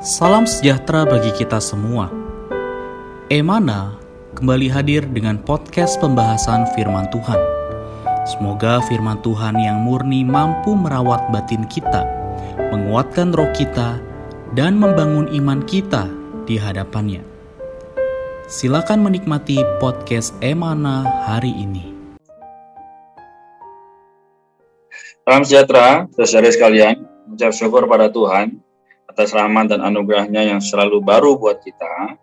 Salam sejahtera bagi kita semua. Emana kembali hadir dengan podcast pembahasan firman Tuhan. Semoga firman Tuhan yang murni mampu merawat batin kita, menguatkan roh kita, dan membangun iman kita di hadapannya. Silakan menikmati podcast Emana hari ini. Salam sejahtera, saudara sekalian. Mengucap syukur pada Tuhan atas rahmat dan anugerahnya yang selalu baru buat kita.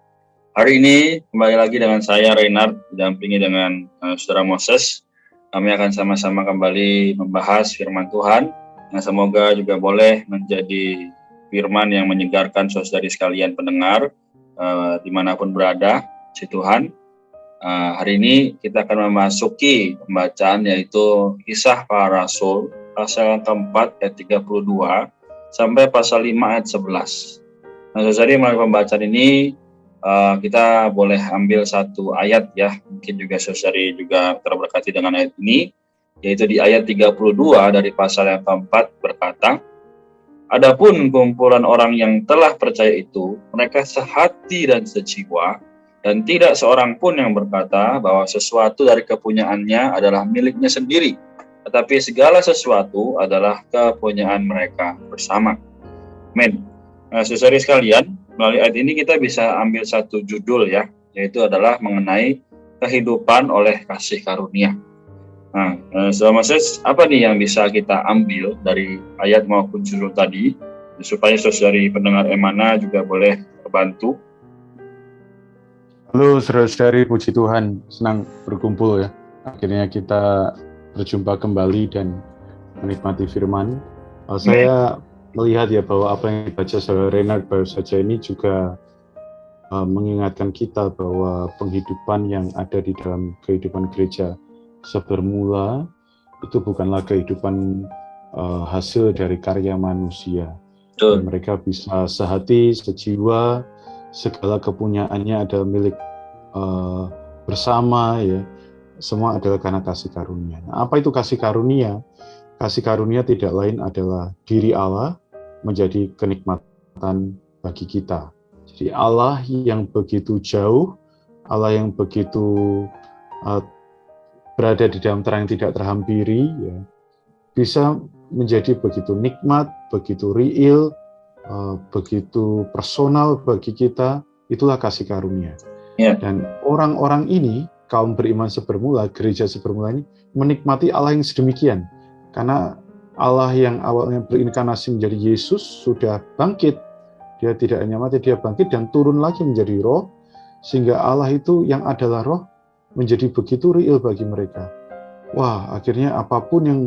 Hari ini kembali lagi dengan saya Reinhard, didampingi dengan Saudara Moses. Kami akan sama-sama kembali membahas firman Tuhan yang semoga juga boleh menjadi firman yang menyegarkan saudari sekalian pendengar dimanapun berada, si Tuhan. Hari ini kita akan memasuki pembacaan yaitu Kisah Para Rasul pasal keempat ayat 32 sampai pasal 5 ayat 11. Nah, saudari, melalui pembacaan ini kita boleh ambil satu ayat ya. Mungkin juga saudari juga terberkati dengan ayat ini, yaitu di ayat 32 dari pasal yang keempat berkata, "Adapun kumpulan orang yang telah percaya itu, mereka sehati dan sejiwa, dan tidak seorang pun yang berkata bahwa sesuatu dari kepunyaannya adalah miliknya sendiri, tetapi segala sesuatu adalah kepunyaan mereka bersama." Amin. Saudari sekalian, melalui ayat ini kita bisa ambil satu judul ya, yaitu adalah mengenai kehidupan oleh kasih karunia. Nah, Saudara Moses, apa nih yang bisa kita ambil dari ayat maupun judul tadi, supaya saudari pendengar Emana juga boleh terbantu? Halo saudara-saudari, puji Tuhan, senang berkumpul ya. Akhirnya kita berjumpa kembali dan menikmati firman. Saya melihat ya bahwa apa yang dibaca saudara Reinhard baru saja ini juga mengingatkan kita bahwa penghidupan yang ada di dalam kehidupan gereja sebermula itu bukanlah kehidupan hasil dari karya manusia. Mereka bisa sehati, sejiwa, segala kepunyaannya adalah milik bersama ya. Semua adalah karena kasih karunia. Nah, apa itu kasih karunia? Kasih karunia tidak lain adalah diri Allah menjadi kenikmatan bagi kita. Jadi Allah yang begitu jauh, Allah yang begitu berada di dalam terang yang tidak terhampiri, ya, bisa menjadi begitu nikmat, begitu real, begitu personal bagi kita. Itulah kasih karunia. Yeah. Dan orang-orang ini, kaum beriman sebermula, gereja sebermula ini menikmati Allah yang sedemikian. Karena Allah yang awalnya berinkarnasi menjadi Yesus sudah bangkit. Dia tidak hanya mati, dia bangkit dan turun lagi menjadi roh. Sehingga Allah itu yang adalah roh menjadi begitu real bagi mereka. Wah, akhirnya apapun yang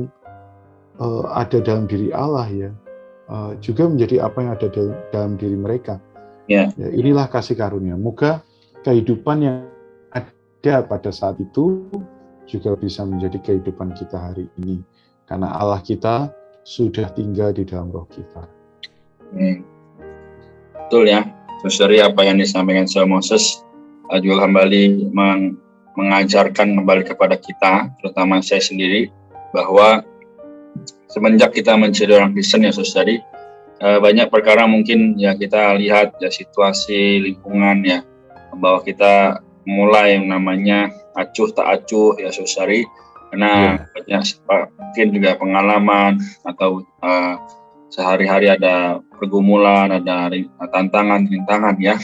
ada dalam diri Allah ya, juga menjadi apa yang ada dalam diri mereka. Yeah. Ya, inilah kasih karunia. Moga kehidupan yang ada pada saat itu juga bisa menjadi kehidupan kita hari ini, karena Allah kita sudah tinggal di dalam roh kita. Betul ya, saudari, apa yang disampaikan Saudara Moses juga kembali mengajarkan kembali kepada kita, terutama saya sendiri, bahwa semenjak kita menjadi orang Kristen ya saudari, banyak perkara mungkin ya kita lihat ya, situasi lingkungan ya, bahwa kita mulai yang namanya acuh tak acuh ya saudari, karena banyak mungkin juga pengalaman atau sehari-hari ada pergumulan, ada tantangan rintangan ya.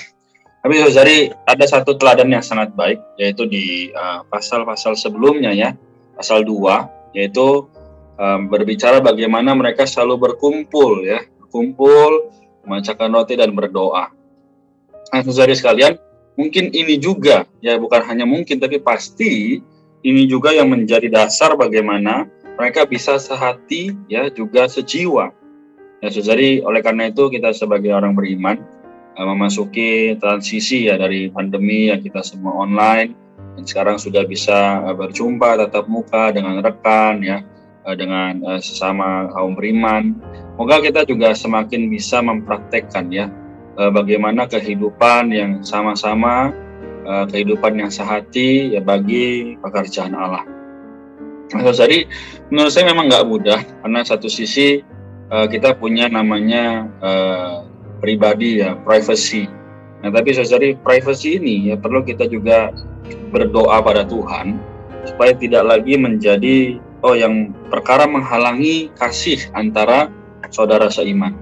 Tapi saudari, ada satu teladan yang sangat baik, yaitu di pasal-pasal sebelumnya ya, pasal 2, yaitu berbicara bagaimana mereka selalu berkumpul ya, memecahkan roti dan berdoa. Nah, saudari sekalian, mungkin ini juga, ya bukan hanya mungkin, tapi pasti ini juga yang menjadi dasar bagaimana mereka bisa sehati, ya juga sejiwa. Ya saudari, oleh karena itu kita sebagai orang beriman memasuki transisi ya dari pandemi yang kita semua online, dan sekarang sudah bisa berjumpa tatap muka dengan rekan ya, dengan sesama kaum beriman. Moga kita juga semakin bisa mempraktekkan ya, bagaimana kehidupan yang sama-sama, kehidupan yang sehati ya bagi pekerjaan Allah. Nah, jadi menurut saya memang nggak mudah, karena satu sisi kita punya namanya pribadi ya, privacy. Nah, tapi saudari, privacy ini ya perlu kita juga berdoa pada Tuhan supaya tidak lagi menjadi yang perkara menghalangi kasih antara saudara seiman.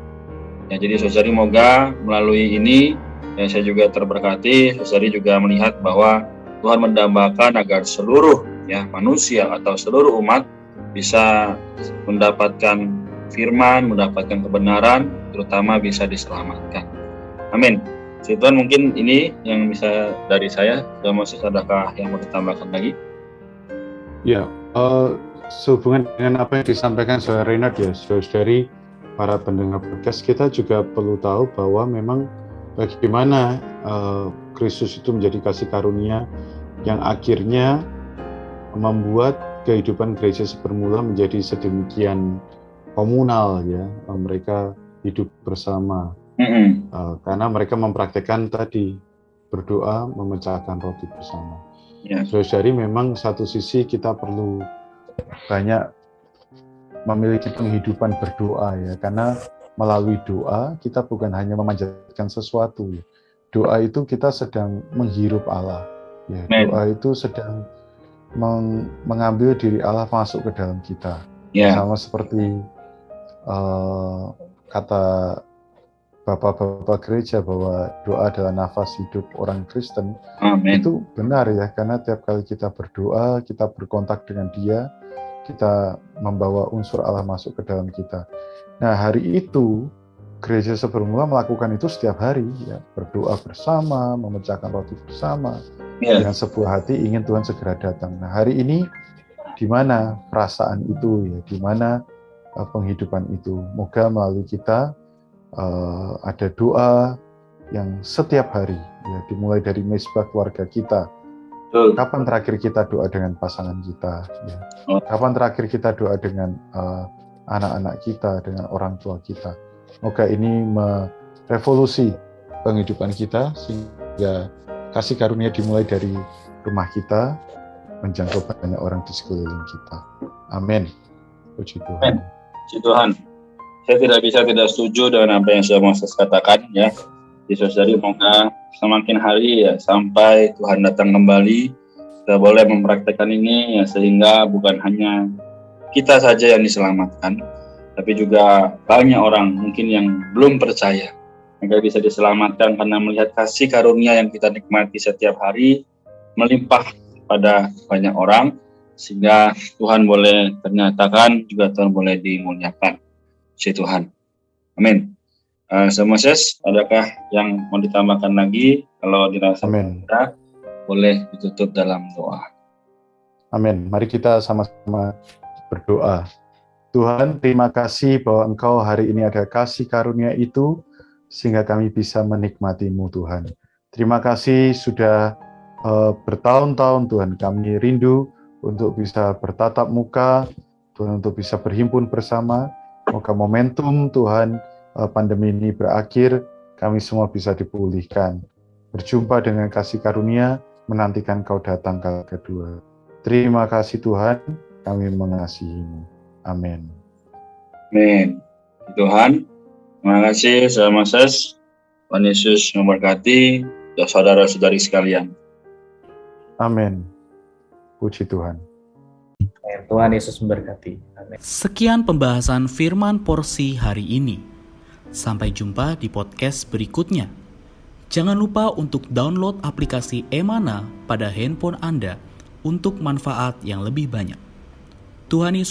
Ya, jadi saudari, moga melalui ini ya, saya juga terberkati. Saudari juga melihat bahwa Tuhan mendambakan agar seluruh ya manusia atau seluruh umat bisa mendapatkan firman, mendapatkan kebenaran, terutama bisa diselamatkan. Amin. Tuhan, mungkin ini yang bisa dari saya. Moses, adakah yang mau ditambahkan lagi? Ya, sehubungan dengan apa yang disampaikan Saudara Renat ya, saudari para pendengar podcast, kita juga perlu tahu bahwa memang bagaimana Kristus itu menjadi kasih karunia yang akhirnya membuat kehidupan gereja sepermula menjadi sedemikian komunal ya, mereka hidup bersama. Karena mereka mempraktekkan tadi berdoa, memecahkan roti bersama. Saudari, memang satu sisi kita perlu banyak memiliki penghidupan berdoa ya, karena melalui doa kita bukan hanya memanjatkan sesuatu ya. Doa itu kita sedang menghirup Allah ya. Doa itu sedang mengambil diri Allah masuk ke dalam kita. Sama seperti kata Bapak-bapak gereja bahwa doa adalah nafas hidup orang Kristen. Amen. Itu benar ya, karena tiap kali kita berdoa, kita berkontak dengan Dia, kita membawa unsur Allah masuk ke dalam kita. Nah, hari itu gereja sepermula melakukan itu setiap hari ya, berdoa bersama, memecahkan roti bersama, dengan sebuah hati ingin Tuhan segera datang. Nah, hari ini di mana perasaan itu ya, di mana penghidupan itu? Moga melalui kita ada doa yang setiap hari ya, dimulai dari mezbah keluarga kita. Kapan terakhir kita doa dengan pasangan kita ya? Kapan terakhir kita doa dengan anak-anak kita, dengan orang tua kita? Moga ini merevolusi penghidupan kita sehingga kasih karunia dimulai dari rumah kita menjangkau banyak orang di sekeliling kita. Amin. Puji Tuhan. Amin. Puji Tuhan. Saya tidak setuju dengan apa yang sudah Moses katakan ya. Jadi moga semakin hari ya sampai Tuhan datang kembali, kita boleh mempraktekkan ini ya, sehingga bukan hanya kita saja yang diselamatkan, tapi juga banyak orang mungkin yang belum percaya agar bisa diselamatkan karena melihat kasih karunia yang kita nikmati setiap hari melimpah pada banyak orang, sehingga Tuhan boleh ternyatakan, juga Tuhan boleh dimuliakan. Puji Tuhan. Amin. Moses, adakah yang mau ditambahkan lagi? Kalau dirasa ada, boleh ditutup dalam doa. Amin. Mari kita sama-sama berdoa. Tuhan, terima kasih bahwa Engkau hari ini ada kasih karunia itu, sehingga kami bisa menikmati-Mu Tuhan. Terima kasih sudah bertahun-tahun Tuhan kami rindu untuk bisa bertatap muka, Tuhan, untuk bisa berhimpun bersama. Moga momentum Tuhan pandemi ini berakhir, kami semua bisa dipulihkan. Berjumpa dengan kasih karunia, menantikan Kau datang kali kedua. Terima kasih Tuhan, kami mengasihi-Mu. Amin. Amin. Tuhan, terima kasih Saudara Moses. Tuhan Yesus memberkati saudara-saudari sekalian. Amin. Puji Tuhan. Tuhan Yesus memberkati. Amin. Sekian pembahasan firman porsi hari ini. Sampai jumpa di podcast berikutnya. Jangan lupa untuk download aplikasi Emana pada handphone Anda untuk manfaat yang lebih banyak. Tuhan Yesus